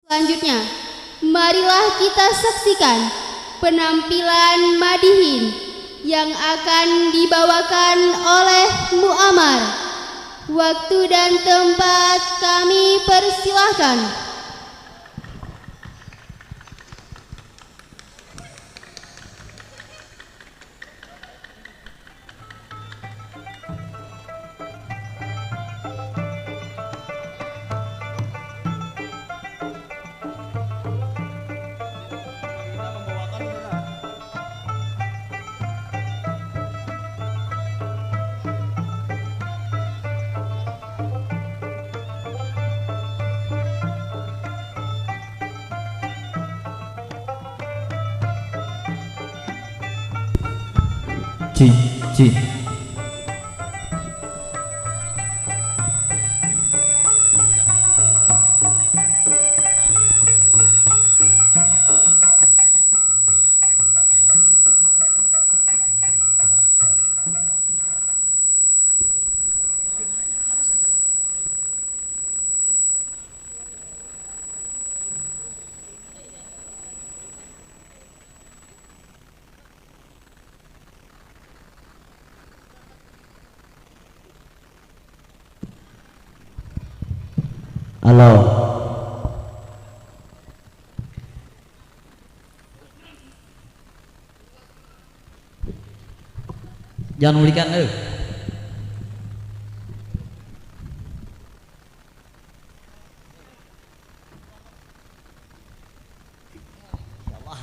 Selanjutnya, marilah kita saksikan penampilan Madihin yang akan dibawakan oleh Muammar. Waktu dan tempat kami persilahkan. Ci, ci. Halo. Jangan belikan Allah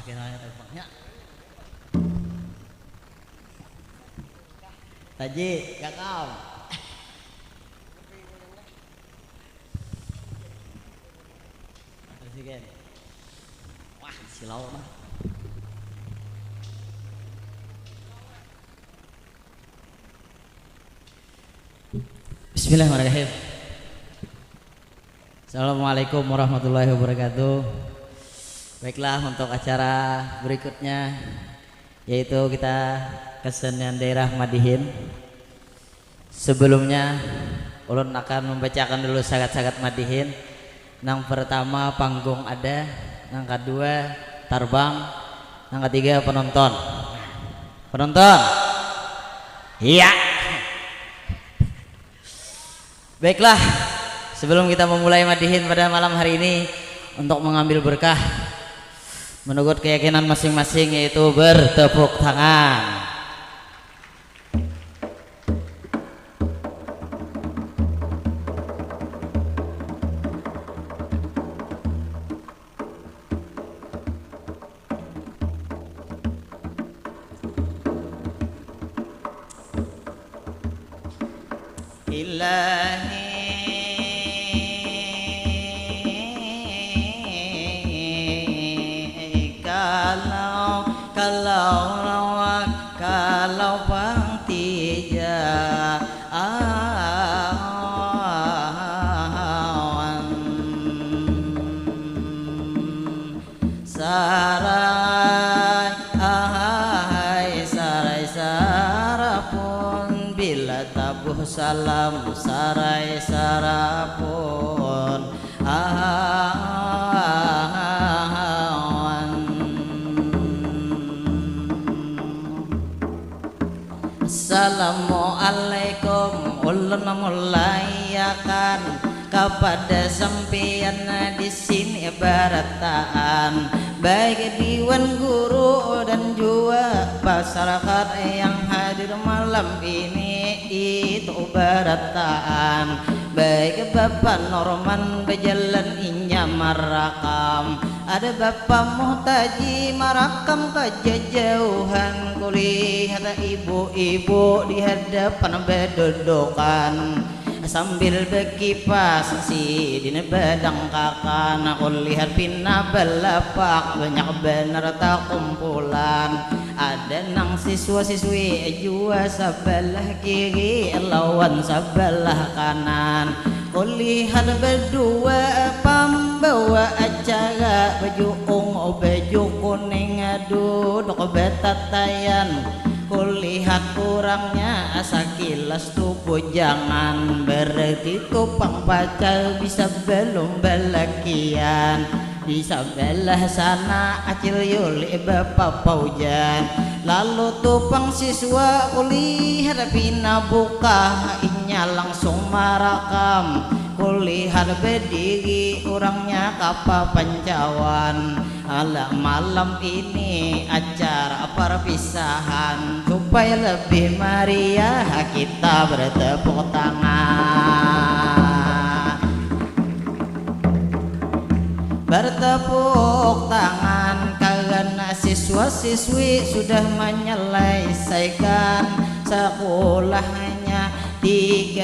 kiranya tembaknya. Taji, kakak. Wah, silau mah. Bismillahirrahmanirrahim. Assalamualaikum warahmatullahi wabarakatuh. Baiklah, untuk acara berikutnya yaitu kita kesenian daerah Madihin. Sebelumnya ulun akan membacakan dulu sagat-sagat Madihin. Yang pertama panggung ada, yang kedua tarbang, yang ketiga penonton. Penonton, iya. Baiklah, sebelum kita memulai Madihin pada malam hari ini, untuk mengambil berkah menurut keyakinan masing-masing yaitu bertepuk tangan. Kalau bang tija awan sarai sarai sarapun bila tabuh salam sarai sarapun Assalamualaikum, ulun memulayakan kepada sampeyan di sini barataan, baik Dewan Guru dan juga masyarakat yang hadir malam ini itu barataan, baik Bapak Norman berjalan inya Marakam, ada Bapak Muhtaji Marakam kejauhan, kulihat ibu-ibu di hadapan berdudukan sambil berkipas si di bedang kakan. Aku lihat pina balapak banyak benar tak kumpulan, ada nang siswa-siswi jua sebelah kiri lawan sebelah kanan. Kulihat berdua pembawa acara baju ungu baju kuning duduk betatayan. Kulihat kurangnya sekilas tubuh jangan, berarti tupang pacar bisa belum belakian. di sebelah sana acil yuli bapak paujan. Lalu tupang siswa kulihat pina buka inya langsung marakam kulihat berdiri orangnya kapa pancawan. Ala malam ini acara perpisahan supaya lebih meriah kita bertepuk tangan. Bertepuk tangan karena siswa-siswi sudah menyelesaikan sekolahnya. 3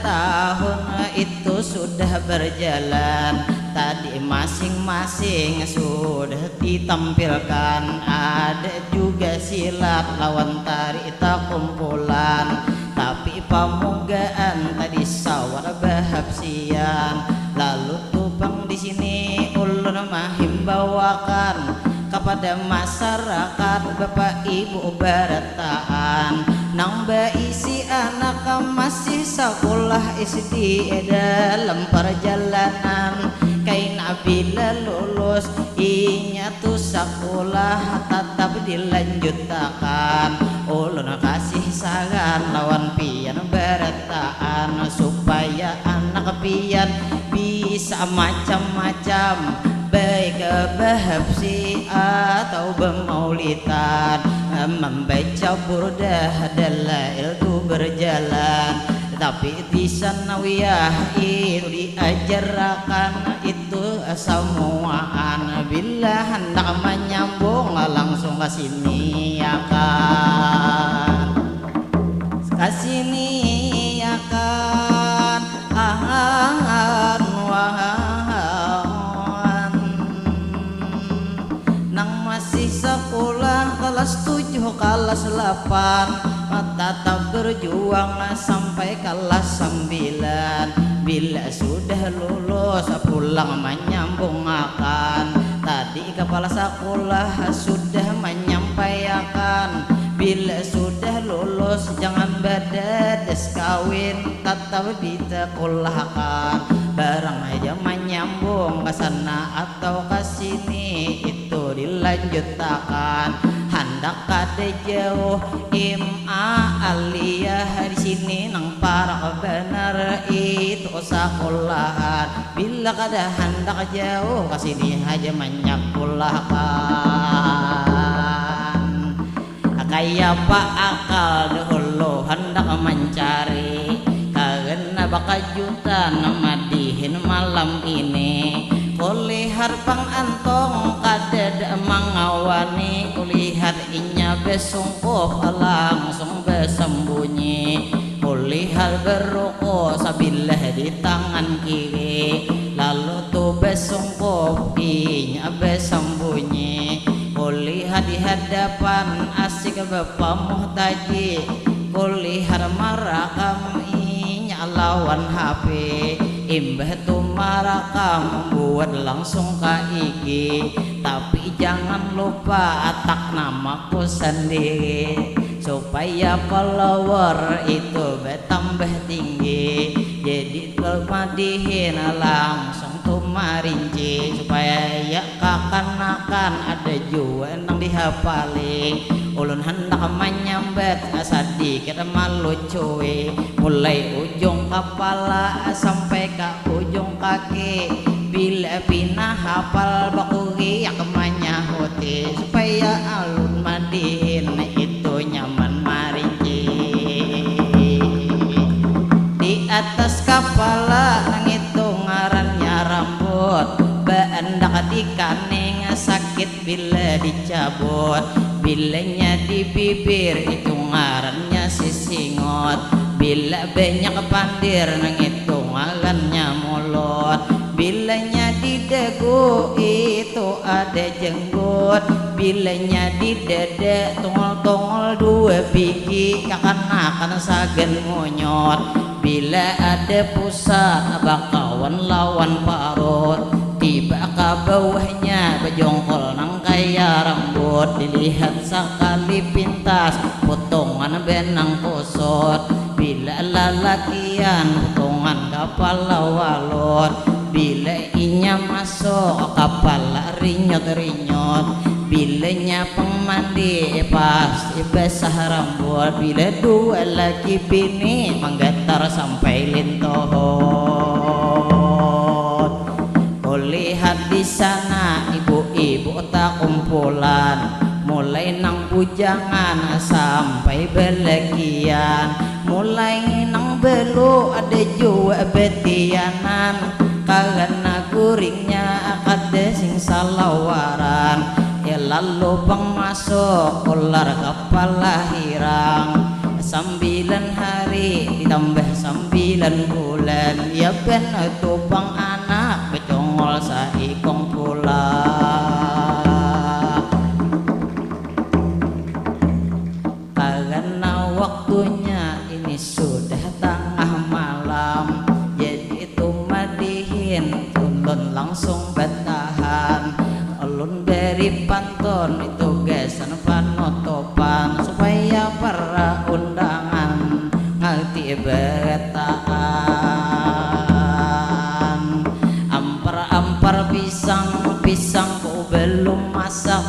tahun itu sudah berjalan. Tadi masing-masing sudah ditampilkan. Ada juga silat lawan tari tak kumpulan. Tapi pamunggaan tadi sawar bahabsian. Lalu tupang di sini ulun mahimbawakan kepada masyarakat bapak ibu berataan nang baisi anak masih sekolah SD dalam perjalanan kain bila lulus inya tuh sekolah tetap dilanjutkan. Ulun kasih saran lawan pian berataan supaya anak pian bisa macam-macam baik bahapsi atau bemaulitan membaca burdah dalail itu berjalan. Tapi di sanawiyah itu diajarkan itu semuaan. Bila hendak menyambung langsung ke sini ya kan, ke sini ya kan. Nang masih sekolah kelas 7 kelas 8 tetap berjuang sampai kelas 9. Bila sudah lulus pulang menyambung akan. Tadi kepala sekolah sudah menyampaikan bila sudah lulus jangan badades kawin tetap disekolahkan. Barang aja menyambung ke sana atau ke sini itu dilanjutkan. Hendak kade jauh aliyah di sini nang para benar itu sekolahan. Bila kada hendak jauh ke sini aja menyekolahkan. Kayak pak akal dahulu hendak mencari karena bakajutan madihin malam ini. Kulihat pang antong kadada mangawani kulihat inya besungkup langsung bersembunyi. Kulihat beruko sabilah di tangan kiri lalu tuh besungkup inya bersembunyi. Kulihat di hadapan asik bapak muhtaji kulihat marakam inya lawan HP. Imbah tu marakam buat langsung ke IG. Tapi jangan lupa atak namaku sendiri supaya follower itu bertambah tinggi. Jadi madihin langsung tuh marinci supaya ya kakan-kakan ada juga nang dihafali. Ulun hendak menyambat sedikit malu cuy mulai ujung kepala sampai ke ujung kaki. Bila pinah hafal bakuri yang menyahuti supaya alun madihin itu nyaman marinci. Di atas kepala nang itu ngarannya rambut bandak di kaning sakit bila dicabut. Bilanya di bibir itu ngarannya sisingot. Bila banyak pandir nang itu ngarannya mulut. Bilanya di dagu itu ada jenggot. Bilanya di dada tongol-tongol 2 biji kakan-kakan sagen monyot. Bila ada pusat bakawan lawan parut. Tiba ke bawahnya bejongkol nang kaya rambut. Dilihat sekali pintas potongan benang kusut. Bila lalakian potongan kepala walot. Bila inya masuk kepala rinyot-rinyot. Bilanya pengmandi pasti basah rambut. Bila dua laki bini menggetar sampai lintohot. Kau lihat di sana ibu-ibu tak kumpulan, mulai nang bujangan sampai belegian, mulai nang belu ada jua betianan, karena guringnya ada sing salawaran. Ya lalu bang masuk ular kepala hirang, 9 hari ditambah 9 bulan, ya ben itu bang anak kecongol saikong pula. Karena waktunya ini sudah tengah malam, jadi itu Madihin ulun langsung bertahan. Ulun beri pantun itu gesan panutupan, supaya para undangan ngerti bertaan. Ampar-ampar pisang ku belum masak,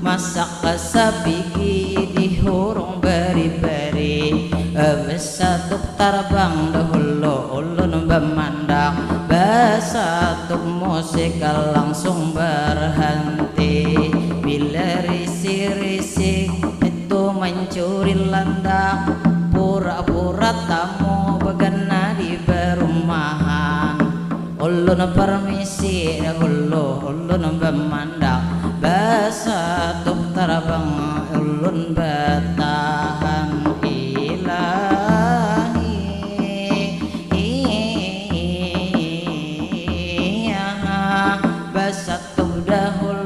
masak kesabigi dihurung beri-beri. Besatuk terbang dahulu ulun memandang, besatuk musik langsung berhenti. Bila risik-risik itu mencuri landak, pura-pura tamu begana di perumahan. Ulun permisi dahulu ulun memandang, besatuk terbang ulun bertahan. Ilahi, basatuh dahulu